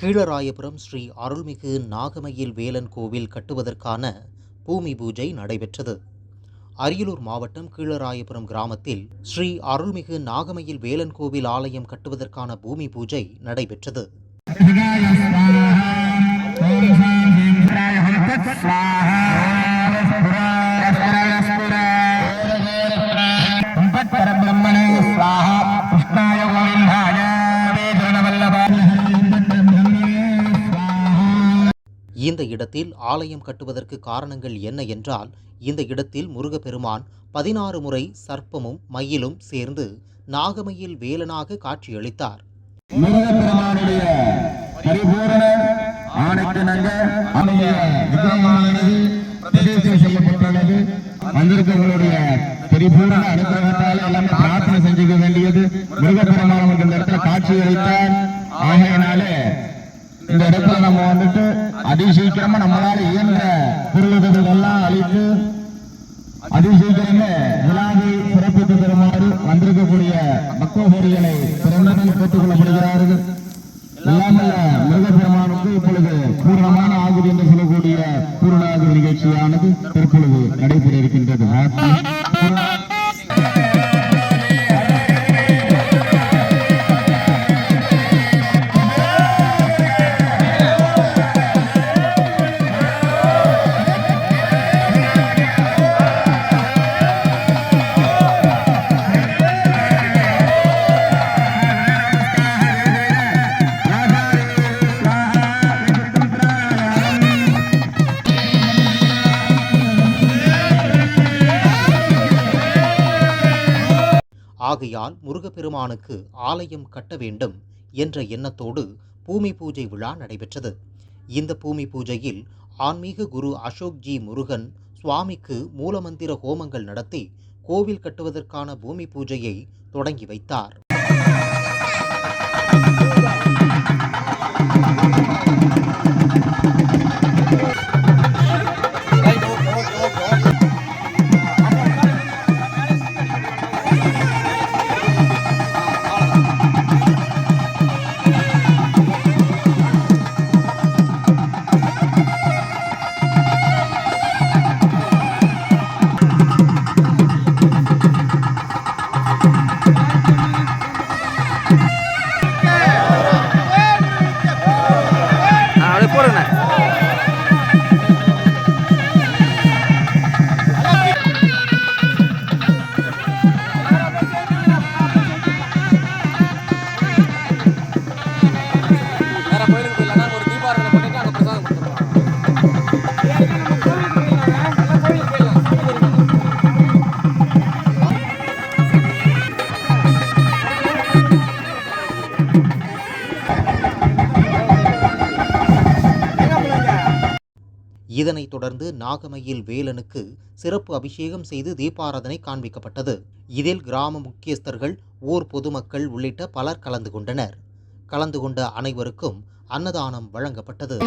கீழராயபுரம் ஸ்ரீ அருள்மிகு நாகமயில் வேலன் கோவில் கட்டுவதற்கான பூமி பூஜை நடைபெற்றது. அரியலூர் மாவட்டம் கீழராயபுரம் கிராமத்தில் ஸ்ரீ அருள்மிகு நாகமயில் வேலன் கோவில் ஆலயம் கட்டுவதற்கான பூமி பூஜை நடைபெற்றது. இந்த இடத்தில் ஆலயம் கட்டுவதற்கு காரணங்கள் என்ன என்றால், இந்த இடத்தில் முருகப்பெருமான் 16 முறை சர்ப்பமும் மயிலும் சேர்ந்து நாகமயில் வேலனாக காட்சியளித்தார். முருகப்பெருமானுடைய பரிபூரண ஆணைக்கிணங்க பிரதிஷ்டை செய்யப்பட்டுள்ளது. வந்திருக்கவர்களுடைய பரிபூரண அனுகிரகத்தால் எல்லாம் பிரார்த்தனை செஞ்சுக்க வேண்டியது. முருகப்பெருமான் இந்த இடத்துல காட்சியளித்தார். ஆகையினாலே இந்த இடத்துல நம்ம வந்துட்டு அதிசீக்கிரமா நம்மளால இயன்ற பொருளுதவிகள் எல்லாம் அளித்து அதிசீக்கிரமே விழாவை சிறப்பித்து தருமாறு வந்திருக்கக்கூடிய பக்தகோடிகளை பிறந்தவர்கள் கேட்டுக் கொள்ளப்படுகிறார்கள். எல்லாமல்ல முருகப்பெருமானுக்கு இப்பொழுது பூர்ணமான ஆகுதி என்று சொல்லக்கூடிய பூர்ணாகுதி நிகழ்ச்சியானது தற்பொழுது நடைபெற இருக்கின்றது. ஆகையால் முருகப்பெருமானுக்கு ஆலயம் கட்ட வேண்டும் என்ற எண்ணத்தோடு பூமி பூஜை விழா நடைபெற்றது. இந்த பூமி பூஜையில் ஆன்மீக குரு அசோக் ஜி முருகன் சுவாமிக்கு மூலமந்திர ஹோமங்கள் நடத்தி கோவில் கட்டுவதற்கான பூமி பூஜையை தொடங்கி வைத்தார். இதனைத் தொடர்ந்து நாகமயில் வேலனுக்கு சிறப்பு அபிஷேகம் செய்து தீபாராதனை காண்பிக்கப்பட்டது. இதில் கிராம முக்கியஸ்தர்கள், ஊர் பொதுமக்கள் உள்ளிட்ட பலர் கலந்து கொண்டனர். கலந்து கொண்ட அனைவருக்கும் அன்னதானம் வழங்கப்பட்டது.